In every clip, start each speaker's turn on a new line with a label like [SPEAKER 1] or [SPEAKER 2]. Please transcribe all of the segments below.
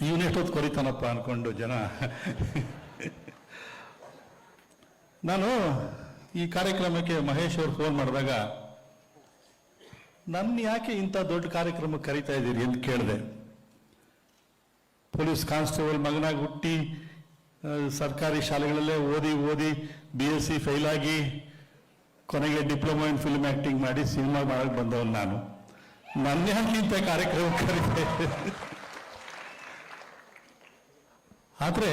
[SPEAKER 1] ಇವನೆಷ್ಟೊತ್ತು ಕೊರಿತಾನಪ್ಪ ಅನ್ಕೊಂಡು ಜನ. ನಾನು ಈ ಕಾರ್ಯಕ್ರಮಕ್ಕೆ ಮಹೇಶ್ ಅವರು ಫೋನ್ ಮಾಡಿದಾಗ ನನ್ನ ಯಾಕೆ ಇಂಥ ದೊಡ್ಡ ಕಾರ್ಯಕ್ರಮಕ್ಕೆ ಕರೀತಾ ಇದ್ದೀರಿ ಅಂತ ಕೇಳಿದೆ. ಪೊಲೀಸ್ ಕಾನ್ಸ್ಟೇಬಲ್ ಮಗನಾಗಿ ಹುಟ್ಟಿ ಸರ್ಕಾರಿ ಶಾಲೆಗಳಲ್ಲೇ ಓದಿ BSc ಫೈಲ್ ಆಗಿ ಕೊನೆಗೆ ಡಿಪ್ಲೊಮಾ ಇನ್ ಫಿಲ್ಮ್ ಆಕ್ಟಿಂಗ್ ಮಾಡಿ ಸಿನಿಮಾ ಮಾಡಕ್ಕೆ ಬಂದವನು ನಾನು. ನನ್ನ ಯಾಕೆ ಇಂಥ ಕಾರ್ಯಕ್ರಮ ಕರೀತೆ? ಆದರೆ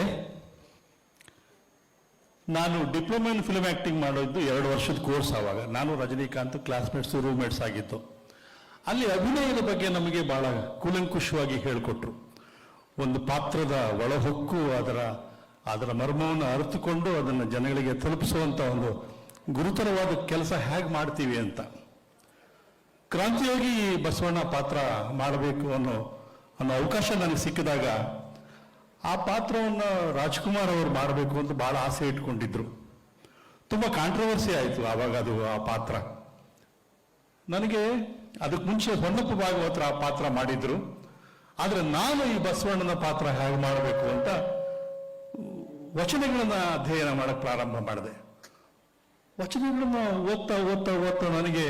[SPEAKER 1] ನಾನು ಡಿಪ್ಲೊಮಾ ಇನ್ ಫಿಲ್ಮ್ ಆಕ್ಟಿಂಗ್ ಮಾಡೋದು 2 ವರ್ಷದ ಕೋರ್ಸ್. ಆವಾಗ ನಾನು ರಜನಿಕಾಂತ್ ಕ್ಲಾಸ್ಮೇಟ್ಸ್ ರೂಮ್ಮೇಟ್ಸ್ ಆಗಿತ್ತು. ಅಲ್ಲಿ ಅಭಿನಯದ ಬಗ್ಗೆ ನಮಗೆ ಬಹಳ ಕೂಲಂಕುಷವಾಗಿ ಹೇಳಿಕೊಟ್ರು. ಒಂದು ಪಾತ್ರದ ಒಳಹೊಕ್ಕು ಅದರ ಮರ್ಮವನ್ನು ಅರಿತುಕೊಂಡು ಅದನ್ನು ಜನಗಳಿಗೆ ತಲುಪಿಸುವಂಥ ಒಂದು ಗುರುತರವಾದ ಕೆಲಸ ಹೇಗೆ ಮಾಡ್ತೀವಿ ಅಂತ. ಕ್ರಾಂತಿಯೋಗಿ ಬಸವಣ್ಣ ಪಾತ್ರ ಮಾಡಬೇಕು ಅನ್ನೋ ಅವಕಾಶ ನನಗೆ ಸಿಕ್ಕಿದಾಗ ಆ ಪಾತ್ರವನ್ನು ರಾಜ್ಕುಮಾರ್ ಅವರು ಮಾಡಬೇಕು ಅಂತ ಬಹಳ ಆಸೆ ಇಟ್ಕೊಂಡಿದ್ರು. ತುಂಬ ಕಾಂಟ್ರವರ್ಸಿ ಆಯಿತು ಆವಾಗ ಆ ಪಾತ್ರ. ನನಗೆ ಅದಕ್ಕೆ ಮುಂಚೆ ಹೊನ್ನಪ್ಪ ಭಾಗವತರ ಆ ಪಾತ್ರ ಮಾಡಿದ್ರು. ಆದರೆ ನಾನು ಈ ಬಸವಣ್ಣನ ಪಾತ್ರ ಹೇಗೆ ಮಾಡಬೇಕು ಅಂತ ವಚನಗಳನ್ನ ಅಧ್ಯಯನ ಮಾಡಕ್ಕೆ ಪ್ರಾರಂಭ ಮಾಡಿದೆ. ವಚನಗಳನ್ನ ಓದ್ತಾ ನನಗೆ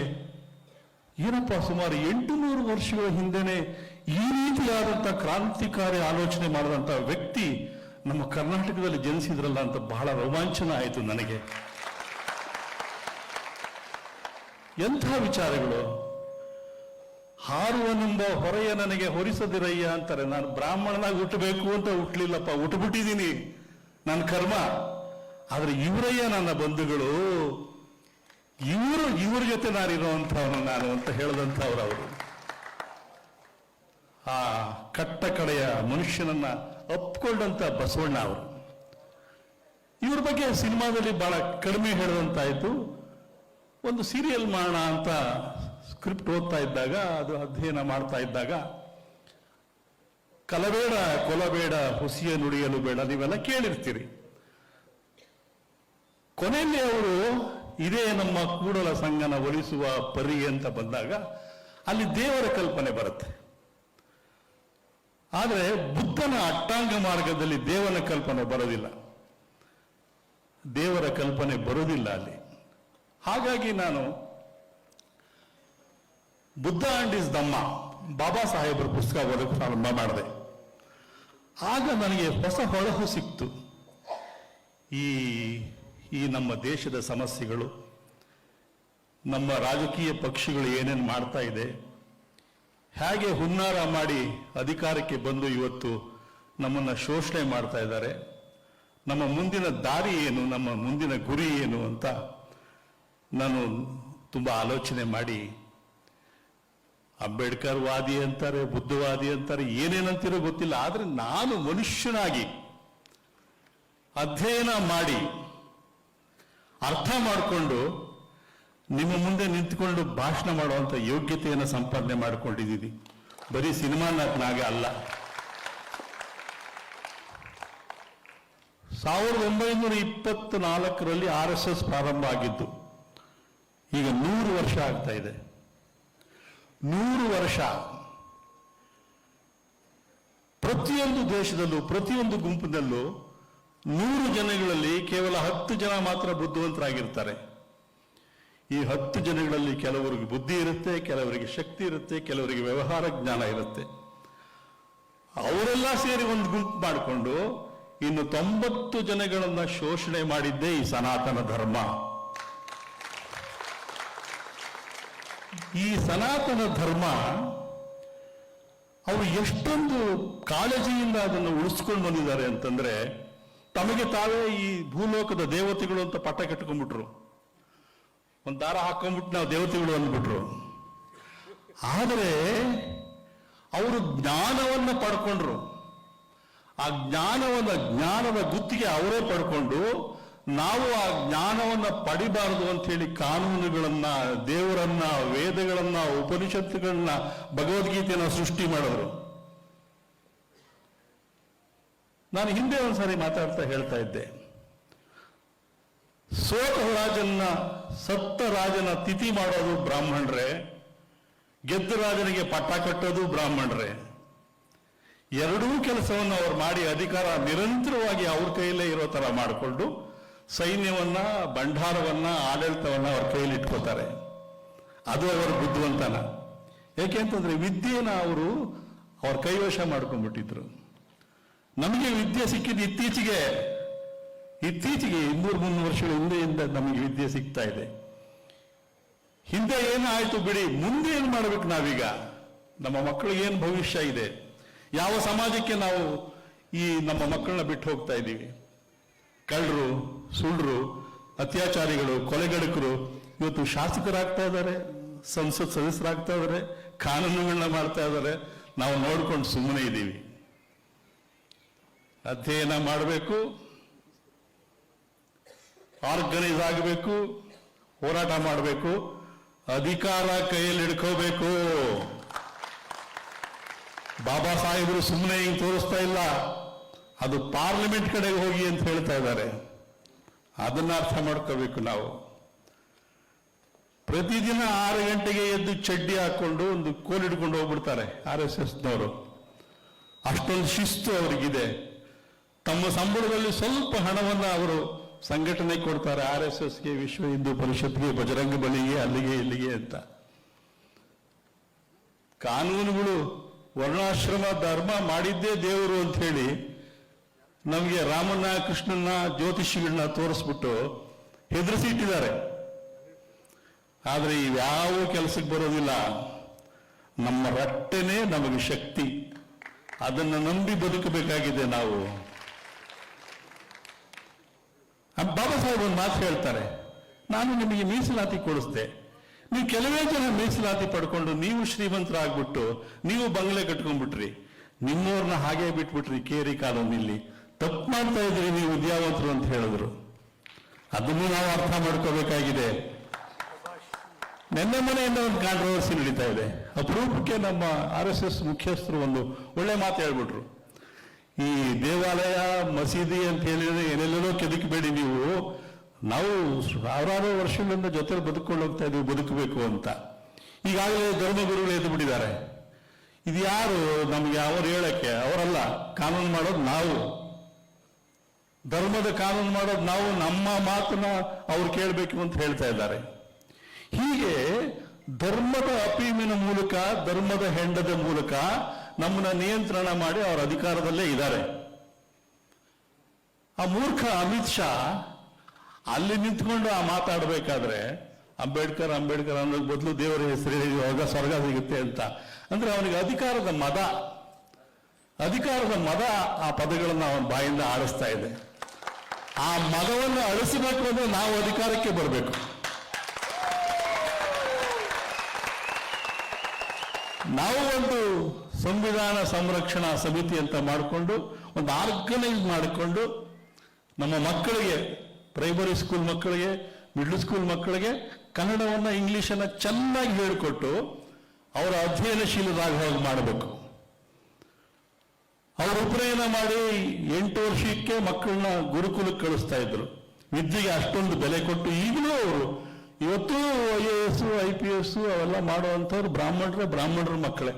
[SPEAKER 1] ಏನಪ್ಪ, ಸುಮಾರು 800 ವರ್ಷಗಳ ಹಿಂದೆನೆ ಈ ರೀತಿಯಾದಂಥ ಕ್ರಾಂತಿಕಾರಿ ಆಲೋಚನೆ ಮಾಡಿದಂಥ ವ್ಯಕ್ತಿ ನಮ್ಮ ಕರ್ನಾಟಕದಲ್ಲಿ ಜನಿಸಿದ್ರಲ್ಲ ಅಂತ ಬಹಳ ರೋಮಾಂಚನ ಆಯಿತು ನನಗೆ. ಎಂಥ ವಿಚಾರಗಳು! ಹಾರುವನೆಂಬ ಹೊರೆಯ ನನಗೆ ಹೊರಿಸದಿರಯ್ಯ ಅಂತಾರೆ. ನಾನು ಬ್ರಾಹ್ಮಣನಾಗಿ ಹುಟ್ಟಬೇಕು ಅಂತ ಹುಟ್ಟಲಿಲ್ಲಪ್ಪ, ಹುಟ್ಟುಬಿಟ್ಟಿದ್ದೀನಿ, ನನ್ನ ಕರ್ಮ. ಆದರೆ ಇವರಯ್ಯ ನನ್ನ ಬಂಧುಗಳು, ಇವ್ರ ಜೊತೆ ನಾನಿರುವಂಥವನು ನಾನು ಅಂತ ಹೇಳಿದಂಥವ್ರು ಅವರು. ಆ ಕಟ್ಟ ಕಡೆಯ ಮನುಷ್ಯನನ್ನ ಅಪ್ಕೊಂಡಂತ ಬಸವಣ್ಣ ಅವರು. ಇವ್ರ ಬಗ್ಗೆ ಸಿನಿಮಾದಲ್ಲಿ ಬಹಳ ಕಡಿಮೆ ಹೇಳಿದಂತಾಯ್ತು. ಒಂದು ಸೀರಿಯಲ್ ಮಾಡೋಣ ಅಂತ ಸ್ಕ್ರಿಪ್ಟ್ ಓದ್ತಾ ಇದ್ದಾಗ, ಅದು ಅಧ್ಯಯನ ಮಾಡ್ತಾ ಇದ್ದಾಗ, ಕಲಬೇಡ ಕೊಲಬೇಡ ಹುಸಿಯ ನುಡಿಯಲು ಬೇಡ ನೀವೆಲ್ಲ ಕೇಳಿರ್ತೀರಿ. ಕೊನೆಯಲ್ಲಿ ಅವರು ಇದೇ ನಮ್ಮ ಕೂಡಲ ಸಂಗನ ಒಲಿಸುವ ಪರಿ ಅಂತ ಬಂದಾಗ ಅಲ್ಲಿ ದೇವರ ಕಲ್ಪನೆ ಬರುತ್ತೆ. ಆದರೆ ಬುದ್ಧನ ಅಷ್ಟಾಂಗ ಮಾರ್ಗದಲ್ಲಿ ದೇವರ ಕಲ್ಪನೆ ಬರೋದಿಲ್ಲ, ದೇವರ ಕಲ್ಪನೆ ಬರೋದಿಲ್ಲ ಅಲ್ಲಿ. ಹಾಗಾಗಿ ನಾನು ಬುದ್ಧ ಅಂಡ್ ಇಸ್ ಧಮ್ಮ ಬಾಬಾ ಸಾಹೇಬ್ರ ಪುಸ್ತಕ ಓದಕ್ಕೆ ಪ್ರಾರಂಭ ಮಾಡಿದೆ. ಆಗ ನನಗೆ ಹೊಸ ಹೊಳಹು ಸಿಕ್ತು. ಈ ನಮ್ಮ ದೇಶದ ಸಮಸ್ಯೆಗಳು, ನಮ್ಮ ರಾಜಕೀಯ ಪಕ್ಷಗಳು ಏನೇನು ಮಾಡ್ತಾ ಇದೆ, ಹೇಗೆ ಹುನ್ನಾರ ಮಾಡಿ ಅಧಿಕಾರಕ್ಕೆ ಬಂದು ಇವತ್ತು ನಮ್ಮನ್ನು ಶೋಷಣೆ ಮಾಡ್ತಾ ಇದ್ದಾರೆ, ನಮ್ಮ ಮುಂದಿನ ದಾರಿ ಏನು, ನಮ್ಮ ಮುಂದಿನ ಗುರಿ ಏನು ಅಂತ ನಾನು ತುಂಬ ಆಲೋಚನೆ ಮಾಡಿ, ಅಂಬೇಡ್ಕರ್ ವಾದಿ ಅಂತಾರೆ, ಬುದ್ಧವಾದಿ ಅಂತಾರೆ, ಏನೇನಂತಿರೋ ಗೊತ್ತಿಲ್ಲ, ಆದರೆ ನಾನು ಮನುಷ್ಯನಾಗಿ ಅಧ್ಯಯನ ಮಾಡಿ ಅರ್ಥ ಮಾಡಿಕೊಂಡು ನಿಮ್ಮ ಮುಂದೆ ನಿಂತುಕೊಂಡು ಭಾಷಣ ಮಾಡುವಂಥ ಯೋಗ್ಯತೆಯನ್ನು ಸಂಪಾದನೆ ಮಾಡಿಕೊಂಡಿದ್ದೀನಿ. ಬರೀ ಸಿನಿಮಾ ನಟನಾಗ ಅಲ್ಲ. 1924ರಲ್ಲಿ RSS ಪ್ರಾರಂಭ ಆಗಿದ್ದು, ಈಗ 100 ವರ್ಷ ಆಗ್ತಾ ಇದೆ. 100 ವರ್ಷ ಪ್ರತಿಯೊಂದು ದೇಶದಲ್ಲೂ, ಪ್ರತಿಯೊಂದು ಗುಂಪಿನಲ್ಲೂ 100 ಜನಗಳಲ್ಲಿ ಕೇವಲ 10 ಜನ ಮಾತ್ರ ಬುದ್ಧಿವಂತರಾಗಿರ್ತಾರೆ. ಈ 10 ಜನಗಳಲ್ಲಿ ಕೆಲವರಿಗೆ ಬುದ್ಧಿ ಇರುತ್ತೆ, ಕೆಲವರಿಗೆ ಶಕ್ತಿ ಇರುತ್ತೆ, ಕೆಲವರಿಗೆ ವ್ಯವಹಾರ ಜ್ಞಾನ ಇರುತ್ತೆ. ಅವರೆಲ್ಲ ಸೇರಿ ಒಂದು ಗುಂಪು ಮಾಡಿಕೊಂಡು ಇನ್ನು 90 ಜನಗಳನ್ನ ಶೋಷಣೆ ಮಾಡಿದ್ದೇ ಈ ಸನಾತನ ಧರ್ಮ. ಈ ಸನಾತನ ಧರ್ಮ ಅವರು ಎಷ್ಟೊಂದು ಕಾಳಜಿಯಿಂದ ಅದನ್ನು ಉಳಿಸ್ಕೊಂಡು ಬಂದಿದ್ದಾರೆ ಅಂತಂದ್ರೆ, ತಮಗೆ ತಾವೇ ಈ ಭೂಲೋಕದ ದೇವತೆಗಳು ಅಂತ ಪಟ್ಟ ಕಟ್ಕೊಂಡ್ಬಿಟ್ರು. ಒಂದು ದಾರ ಹಾಕೊಂಡ್ಬಿಟ್ಟು ನಾವು ದೇವತೆಗಳು ಅಂದ್ಬಿಟ್ರು. ಆದರೆ ಅವರು ಜ್ಞಾನವನ್ನ ಪಡ್ಕೊಂಡ್ರು. ಆ ಜ್ಞಾನದ ಗುತ್ತಿಗೆ ಅವರೇ ಪಡ್ಕೊಂಡು, ನಾವು ಆ ಜ್ಞಾನವನ್ನ ಪಡಿಬಾರದು ಅಂತ ಹೇಳಿ ಕಾನೂನುಗಳನ್ನ, ದೇವರನ್ನ, ವೇದಗಳನ್ನ, ಉಪನಿಷತ್ತುಗಳನ್ನ, ಭಗವದ್ಗೀತೆಯನ್ನ ಸೃಷ್ಟಿ ಮಾಡಿದ್ರು. ನಾನು ಹಿಂದೆ ಒಂದ್ಸಾರಿ ಮಾತಾಡ್ತಾ ಹೇಳ್ತಾ ಇದ್ದೆ, ಸತ್ತ ರಾಜನ ತಿಥಿ ಮಾಡೋದು ಬ್ರಾಹ್ಮಣರೇ, ಗೆದ್ದ ರಾಜನಿಗೆ ಪಟ್ಟ ಕಟ್ಟೋದು ಬ್ರಾಹ್ಮಣರೇ. ಎರಡೂ ಕೆಲಸವನ್ನು ಅವ್ರು ಮಾಡಿ ಅಧಿಕಾರ ನಿರಂತರವಾಗಿ ಅವ್ರ ಕೈಯಲ್ಲೇ ಇರೋ ತರ ಮಾಡಿಕೊಂಡು ಸೈನ್ಯವನ್ನ, ಭಂಡಾರವನ್ನ, ಆಡಳಿತವನ್ನ ಅವ್ರ ಕೈಯಲ್ಲಿ ಇಟ್ಕೋತಾರೆ. ಅದು ಅವರ ಬುದ್ಧಿವಂತನ. ಯಾಕೆಂತಂದ್ರೆ ವಿದ್ಯೆನ ಅವರು ಅವ್ರ ಕೈವಶ ಮಾಡ್ಕೊಂಡ್ಬಿಟ್ಟಿದ್ರು. ನಮಗೆ ವಿದ್ಯೆ ಸಿಕ್ಕಿದ್ದು ಇತ್ತೀಚೆಗೆ 200-300 ವರ್ಷಗಳ ಹಿಂದೆಯಿಂದ ನಮಗೆ ವಿದ್ಯೆ ಸಿಗ್ತಾ ಇದೆ. ಹಿಂದೆ ಏನಾಯ್ತು ಬಿಡಿ, ಮುಂದೆ ಏನು ಮಾಡ್ಬೇಕು ನಾವೀಗ? ನಮ್ಮ ಮಕ್ಕಳಿಗೆ ಏನು ಭವಿಷ್ಯ ಇದೆ? ಯಾವ ಸಮಾಜಕ್ಕೆ ನಾವು ಈ ನಮ್ಮ ಮಕ್ಕಳನ್ನ ಬಿಟ್ಟು ಹೋಗ್ತಾ ಇದ್ದೀವಿ? ಕಳ್ಳರು, ಸುಳ್ಳರು, ಅತ್ಯಾಚಾರಿಗಳು, ಕೊಲೆಗಡಕರು ಇವತ್ತು ಶಾಸಕರಾಗ್ತಾ ಇದ್ದಾರೆ, ಸಂಸತ್ ಸದಸ್ಯರಾಗ್ತಾ ಇದ್ದಾರೆ, ಕಾನೂನುಗಳನ್ನ ಮಾಡ್ತಾ ಇದ್ದಾರೆ. ನಾವು ನೋಡ್ಕೊಂಡು ಸುಮ್ಮನೆ ಇದ್ದೀವಿ. ಅಧ್ಯಯನ ಮಾಡಬೇಕು, ಆರ್ಗನೈಸ್ ಆಗಬೇಕು, ಹೋರಾಟ ಮಾಡಬೇಕು, ಅಧಿಕಾರ ಕೈಯಲ್ಲಿ ಹಿಡ್ಕೋಬೇಕು. ಬಾಬಾ ಸಾಹೇಬರು ಸುಮ್ಮನೆ ಹಿಂಗೆ ತೋರಿಸ್ತಾ ಇಲ್ಲ, ಅದು ಪಾರ್ಲಿಮೆಂಟ್ ಕಡೆಗೆ ಹೋಗಿ ಅಂತ ಹೇಳ್ತಾ ಇದ್ದಾರೆ. ಅದನ್ನ ಅರ್ಥ ಮಾಡ್ಕೋಬೇಕು ನಾವು. ಪ್ರತಿದಿನ 6 ಗಂಟೆಗೆ ಎದ್ದು ಚಡ್ಡಿ ಹಾಕೊಂಡು ಒಂದು ಕೋಲ್ ಹಿಡ್ಕೊಂಡು ಹೋಗ್ಬಿಡ್ತಾರೆ RSSನವರು. ಅಷ್ಟೊಂದು ಶಿಸ್ತು ಅವರಿಗಿದೆ. ತಮ್ಮ ಸಂಬಳದಲ್ಲಿ ಸ್ವಲ್ಪ ಹಣವನ್ನು ಅವರು ಸಂಘಟನೆ ಕೊಡ್ತಾರೆ, RSSಗೆ, ವಿಶ್ವ ಹಿಂದೂ ಪರಿಷತ್ಗೆ, ಬಜರಂಗ ಬಲಿಗೆ, ಅಲ್ಲಿಗೆ ಇಲ್ಲಿಗೆ ಅಂತ. ಕಾನೂನುಗಳು ವರ್ಣಾಶ್ರಮ ಧರ್ಮ ಮಾಡಿದ್ದೇ ದೇವರು ಅಂತ ಹೇಳಿ ನಮಗೆ ರಾಮನ್ನ, ಕೃಷ್ಣನ್ನ, ಜ್ಯೋತಿಷಿಗಳನ್ನ ತೋರಿಸ್ಬಿಟ್ಟು ಹೆದರಿಸಿ ಇಟ್ಟಿದ್ದಾರೆ. ಆದರೆ ಇವ್ಯಾವ ಕೆಲಸಕ್ಕೆ ಬರೋದಿಲ್ಲ. ನಮ್ಮ ರಟ್ಟೆನೇ ನಮಗೆ ಶಕ್ತಿ. ಅದನ್ನು ನಂಬಿ ಬದುಕಬೇಕಾಗಿದೆ ನಾವು. ಬಾಬಾ ಸಾಹೇಬ್ ಒಂದು ಮಾತು ಹೇಳ್ತಾರೆ, ನಾನು ನಿಮಗೆ ಮೀಸಲಾತಿ ಕೊಡಿಸ್ದೆ, ನೀವು ಕೆಲವೇ ಜನ ಮೀಸಲಾತಿ ಪಡ್ಕೊಂಡು ನೀವು ಶ್ರೀಮಂತರಾಗ್ಬಿಟ್ಟು ನೀವು ಬಂಗ್ಲೆ ಕಟ್ಕೊಂಡ್ಬಿಟ್ರಿ, ನಿಮ್ಮವ್ರನ್ನ ಹಾಗೆ ಬಿಟ್ಬಿಟ್ರಿ ಕೇರಿ ಕಾಲೋನಿಲಿ, ತಪ್ಪು ಮಾಡ್ತಾ ಇದ್ರಿ ನೀವು ವಿದ್ಯಾವಂತರು ಅಂತ ಹೇಳಿದ್ರು. ಅದನ್ನು ನಾವು ಅರ್ಥ ಮಾಡ್ಕೋಬೇಕಾಗಿದೆ. ನೆನ್ನೆ ಮನೆಯಿಂದ ಒಂದು ಕಾಂಟ್ರವರ್ಸಿ ನಡೀತಾ ಇದೆ. ಅಪರೂಪಕ್ಕೆ ನಮ್ಮ RSS ಮುಖ್ಯಸ್ಥರು ಒಂದು ಒಳ್ಳೆ ಮಾತು ಹೇಳ್ಬಿಟ್ರು. ಈ ದೇವಾಲಯ, ಮಸೀದಿ ಅಂತ ಹೇಳಿದ್ರೆ ಏನೆಲ್ಲೋ ಕೆದಕಬೇಡಿ ನೀವು, ನಾವು ಸಾವಿರಾರು ವರ್ಷಗಳಿಂದ ಜೊತೆ ಬದುಕೊಂಡು ಹೋಗ್ತಾ ಇದೀವಿ, ಬದುಕಬೇಕು ಅಂತ. ಈಗಾಗಲೇ ಧರ್ಮಗುರುಗಳು ಎದ್ದು ಬಿಟ್ಟಿದ್ದಾರೆ. ಇದು ಯಾರು ನಮ್ಗೆ ಅವರು ಹೇಳಕ್ಕೆ? ಅವರಲ್ಲ, ಕಾನೂನು ಮಾಡೋದು ನಾವು. ಧರ್ಮದ ಕಾನೂನು ಮಾಡೋದು ನಾವು. ನಮ್ಮ ಮಾತನ್ನ ಅವ್ರು ಕೇಳಬೇಕು ಅಂತ ಹೇಳ್ತಾ ಇದ್ದಾರೆ. ಹೀಗೆ ಧರ್ಮದ ಅಪೀಮಿನ ಮೂಲಕ, ಧರ್ಮದ ಹೆಂಡದ ಮೂಲಕ ನಮ್ಮನ್ನ ನಿಯಂತ್ರಣ ಮಾಡಿ ಅವರ ಅಧಿಕಾರದಲ್ಲೇ ಇದ್ದಾರೆ. ಆ ಮೂರ್ಖ ಅಮಿತ್ ಶಾ ಅಲ್ಲಿ ನಿಂತ್ಕೊಂಡು ಆ ಮಾತಾಡಬೇಕಾದ್ರೆ ಅಂಬೇಡ್ಕರ್ ಅನ್ನೋದ್ ಬದಲು ದೇವರ ಹೆಸರು ಹೇಳಿ ಸ್ವರ್ಗ ಸಿಗುತ್ತೆ ಅಂತ ಅಂದ್ರೆ ಅವನಿಗೆ ಅಧಿಕಾರದ ಮದ ಆ ಪದಗಳನ್ನು ಅವನ ಬಾಯಿಂದ ಆಡಿಸ್ತಾ ಇದೆ. ಆ ಮದವನ್ನು ಅಳಿಸಬೇಕು ಅಂದ್ರೆ ನಾವು ಅಧಿಕಾರಕ್ಕೆ ಬರಬೇಕು. ನಾವು ಒಂದು ಸಂವಿಧಾನ ಸಂರಕ್ಷಣಾ ಸಮಿತಿ ಅಂತ ಮಾಡಿಕೊಂಡು ಒಂದು ಆರ್ಗನೈಸ್ ಮಾಡಿಕೊಂಡು ನಮ್ಮ ಮಕ್ಕಳಿಗೆ, ಪ್ರೈಮರಿ ಸ್ಕೂಲ್ ಮಕ್ಕಳಿಗೆ, ಮಿಡ್ಲ್ ಸ್ಕೂಲ್ ಮಕ್ಕಳಿಗೆ ಕನ್ನಡವನ್ನ, ಇಂಗ್ಲಿಷನ್ನ ಚೆನ್ನಾಗಿ ಹೇಳಿಕೊಟ್ಟು ಅವರ ಅಧ್ಯಯನಶೀಲರಾಗಿ ಹೋಗಿ ಮಾಡಬೇಕು. ಅವರು ಉಪನಯನ ಮಾಡಿ 8 ವರ್ಷಕ್ಕೆ ಮಕ್ಕಳನ್ನ ಗುರುಕುಲಕ್ಕೆ ಕಳಿಸ್ತಾ ಇದ್ರು. ವಿದ್ಯೆಗೆ ಅಷ್ಟೊಂದು ಬೆಲೆ ಕೊಟ್ಟು ಈಗಲೂ ಅವರು ಇವತ್ತು IAS, IPS ಅವೆಲ್ಲ ಮಾಡುವಂಥವ್ರು ಬ್ರಾಹ್ಮಣರ ಮಕ್ಕಳೇ.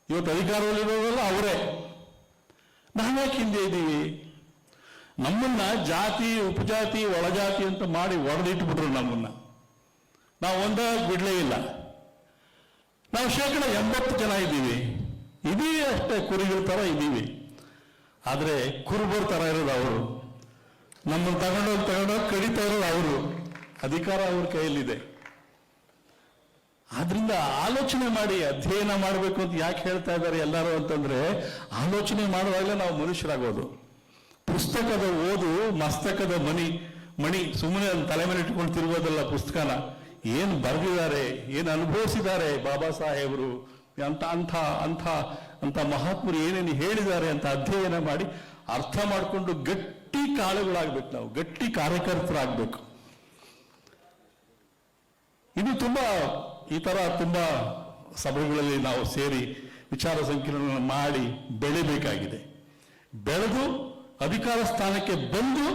[SPEAKER 1] ಇವತ್ತು ಅಧಿಕಾರದಲ್ಲಿರೋದಲ್ಲ ಅವರೇ. ನಾವ್ಯಾಕೆ ಹಿಂದೆ ಇದ್ದೀವಿ? ನಮ್ಮನ್ನ ಜಾತಿ, ಉಪಜಾತಿ, ಒಳಜಾತಿ ಅಂತ ಮಾಡಿ ಒಡೆದಿಟ್ಬಿಟ್ರು ನಮ್ಮನ್ನ. ನಾವು ಒಂದಾಗಿ ಬಿಡ್ಲೇ ಇಲ್ಲ. ನಾವು 80% ಜನ ಇದ್ದೀವಿ. ಇದೀವಿ ಅಷ್ಟೇ, ಕುರಿಗಳ ತರ ಇದ್ದೀವಿ. ಆದ್ರೆ ಕುರುಬರ ತರ ಇರೋದು ಅವರು. ನಮ್ಮನ್ನು ತಗೊಂಡೋಗಿ ಕಡಿತಾ ಇರೋದು ಅವರು. ಅಧಿಕಾರ ಅವ್ರ ಕೈಯಲ್ಲಿದೆ. ಆದ್ರಿಂದ ಆಲೋಚನೆ ಮಾಡಿ, ಅಧ್ಯಯನ ಮಾಡಬೇಕು ಅಂತ ಯಾಕೆ ಹೇಳ್ತಾ ಇದ್ದಾರೆ ಎಲ್ಲರೂ ಅಂತಂದ್ರೆ, ಆಲೋಚನೆ ಮಾಡುವಾಗಲೇ ನಾವು ಮನುಷ್ಯರಾಗೋದು. ಪುಸ್ತಕದ ಓದು ಮಸ್ತಕದ ಮಣಿ ಸುಮ್ಮನೆ ತಲೆ ಮೇಲೆ ಇಟ್ಕೊಂಡು ತಿರುಗೋದಲ್ಲ. ಪುಸ್ತಕನ ಏನ್ ಬರೆದಿದ್ದಾರೆ, ಏನು ಅನುಭವಿಸಿದ್ದಾರೆ ಬಾಬಾ ಸಾಹೇಬರು, ಅಂತ ಮಹಾತ್ಮರು ಏನೇನು ಹೇಳಿದ್ದಾರೆ ಅಂತ ಅಧ್ಯಯನ ಮಾಡಿ ಅರ್ಥ ಮಾಡಿಕೊಂಡು ಗಟ್ಟಿ ಕಾಳುಗಳಾಗ್ಬೇಕು. ನಾವು ಗಟ್ಟಿ ಕಾರ್ಯಕರ್ತರಾಗಬೇಕು. ಇದು ಈ ತರ ತುಂಬಾ ಸಭೆಗಳಲ್ಲಿ ನಾವು ಸೇರಿ ವಿಚಾರ ಸಂಕಿರಣ ಮಾಡಿ ಬೆಳಿಬೇಕಾಗಿದೆ. ಬೆಳೆದು ಅಧಿಕಾರ ಸ್ಥಾನಕ್ಕೆ ಬಂದು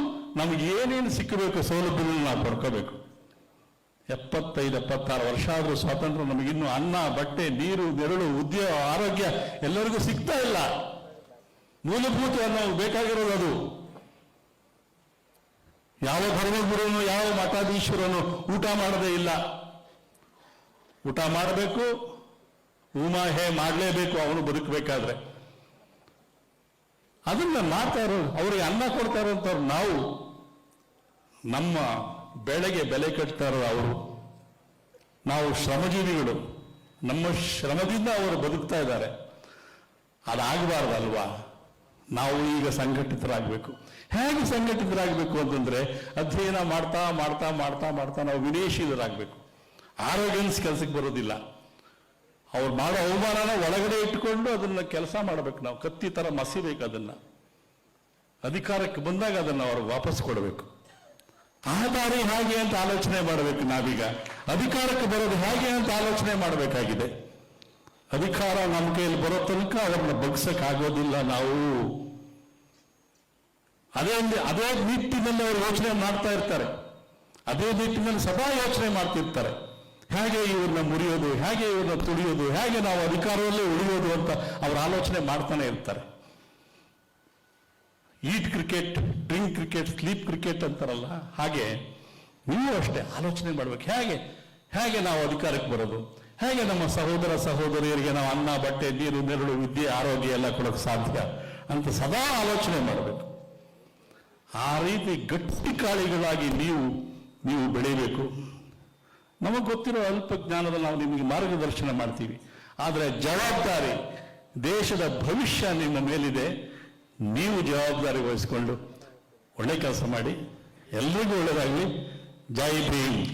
[SPEAKER 1] ನಮಗೆ ಏನೇನು ಸಿಕ್ಕಬೇಕು ಸೌಲಭ್ಯಗಳನ್ನು ನಾವು ಪಡ್ಕೋಬೇಕು. 75-76 ವರ್ಷ ಆದ್ರೂ ಸ್ವಾತಂತ್ರ್ಯ ನಮಗಿನ್ನೂ ಅನ್ನ, ಬಟ್ಟೆ, ನೀರು, ನೆರಳು, ಉದ್ಯೋಗ, ಆರೋಗ್ಯ ಎಲ್ಲರಿಗೂ ಸಿಗ್ತಾ ಇಲ್ಲ. ಮೂಲಭೂತ ನಾವು ಬೇಕಾಗಿರೋದು ಅದು. ಯಾವ ಧರ್ಮಗುರುನು ಯಾವ ಮಠಾಧೀಶ್ವರನು ಊಟ ಮಾಡದೇ ಇಲ್ಲ. ಊಟ ಮಾಡಬೇಕು, ಉಮಾಹೆ ಮಾಡಲೇಬೇಕು ಅವನು ಬದುಕಬೇಕಾದ್ರೆ. ಅದನ್ನ ಮಾಡ್ತಾ ಇರೋರು, ಅವ್ರಿಗೆ ಅನ್ನ ಕೊಡ್ತಾ ಇರೋಂಥವ್ರು ನಾವು. ನಮ್ಮ ಬೆಳೆಗೆ ಬೆಲೆ ಕಟ್ತಾ ಇರೋರು ಅವರು. ನಾವು ಶ್ರಮಜೀವಿಗಳು, ನಮ್ಮ ಶ್ರಮದಿಂದ ಅವರು ಬದುಕ್ತಾ ಇದ್ದಾರೆ. ಅದಾಗಬಾರ್ದಲ್ವಾ? ನಾವು ಈಗ ಸಂಘಟಿತರಾಗಬೇಕು. ಹೇಗೆ ಸಂಘಟಿತರಾಗಬೇಕು ಅಂತಂದ್ರೆ, ಅಧ್ಯಯನ ಮಾಡ್ತಾ ಮಾಡ್ತಾ ಮಾಡ್ತಾ ಮಾಡ್ತಾ ನಾವು ವಿದೇಶಿಯರಾಗಬೇಕು. ಆರೋಗ್ಯನ್ಸ್ ಕೆಲಸಕ್ಕೆ ಬರೋದಿಲ್ಲ. ಅವ್ರು ಮಾಡೋ ಅವಮಾನನ ಒಳಗಡೆ ಇಟ್ಕೊಂಡು ಅದನ್ನ ಕೆಲಸ ಮಾಡಬೇಕು. ನಾವು ಕತ್ತಿ ತರ ಮಸಿಬೇಕು. ಅದನ್ನ ಅಧಿಕಾರಕ್ಕೆ ಬಂದಾಗ ಅದನ್ನು ಅವ್ರಿಗೆ ವಾಪಸ್ ಕೊಡಬೇಕು. ಆ ದಾರಿ ಹೇಗೆ ಅಂತ ಆಲೋಚನೆ ಮಾಡಬೇಕು. ನಾವೀಗ ಅಧಿಕಾರಕ್ಕೆ ಬರೋದು ಹೇಗೆ ಅಂತ ಆಲೋಚನೆ ಮಾಡಬೇಕಾಗಿದೆ. ಅಧಿಕಾರ ನಮ್ಮ ಕೈಯಲ್ಲಿ ಬರೋ ತನಕ ಅದನ್ನ ಬಗ್ಸಕ್ಕಾಗೋದಿಲ್ಲ ನಾವು. ಅದೇ ನಿಟ್ಟಿನಲ್ಲಿ ಅವರು ಯೋಚನೆ ಮಾಡ್ತಾ ಇರ್ತಾರೆ. ಅದೇ ನಿಟ್ಟಿನಲ್ಲಿ ಸದಾ ಯೋಚನೆ ಮಾಡ್ತಿರ್ತಾರೆ. ಹೇಗೆ ಇವ್ರನ್ನ ಮುರಿಯೋದು, ಹೇಗೆ ಇವ್ರನ್ನ ತುಳಿಯೋದು, ಹೇಗೆ ನಾವು ಅಧಿಕಾರದಲ್ಲೇ ಉಳಿಯೋದು ಅಂತ ಅವ್ರ ಆಲೋಚನೆ ಮಾಡ್ತಾನೆ ಇರ್ತಾರೆ. Eat cricket, drink cricket, sleep cricket ಅಂತಾರಲ್ಲ, ಹಾಗೆ ನೀವು ಅಷ್ಟೇ ಆಲೋಚನೆ ಮಾಡ್ಬೇಕು. ಹೇಗೆ ನಾವು ಅಧಿಕಾರಕ್ಕೆ ಬರೋದು, ಹೇಗೆ ನಮ್ಮ ಸಹೋದರ ಸಹೋದರಿಯರಿಗೆ ನಾವು ಅನ್ನ, ಬಟ್ಟೆ, ನೀರು, ನೆರಳು, ವಿದ್ಯೆ, ಆರೋಗ್ಯ ಎಲ್ಲ ಕೊಡೋಕೆ ಸಾಧ್ಯ ಅಂತ ಸದಾ ಆಲೋಚನೆ ಮಾಡಬೇಕು. ಆ ರೀತಿ ಗಟ್ಟಿ ಕಾಳಿಗಳಾಗಿ ನೀವು ಬೆಳೀಬೇಕು. ನಮಗೆ ಗೊತ್ತಿರೋ ಅಲ್ಪ ಜ್ಞಾನದಲ್ಲಿ ನಾವು ನಿಮಗೆ ಮಾರ್ಗದರ್ಶನ ಮಾಡ್ತೀವಿ. ಆದರೆ ಜವಾಬ್ದಾರಿ, ದೇಶದ ಭವಿಷ್ಯ ನಿಮ್ಮ ಮೇಲಿದೆ. ನೀವು ಜವಾಬ್ದಾರಿ ವಹಿಸಿಕೊಂಡು ಒಳ್ಳೆ ಕೆಲಸ ಮಾಡಿ. ಎಲ್ರಿಗೂ ಒಳ್ಳೆಯದಾಗಲಿ. ಜೈ ಭೀಮ್.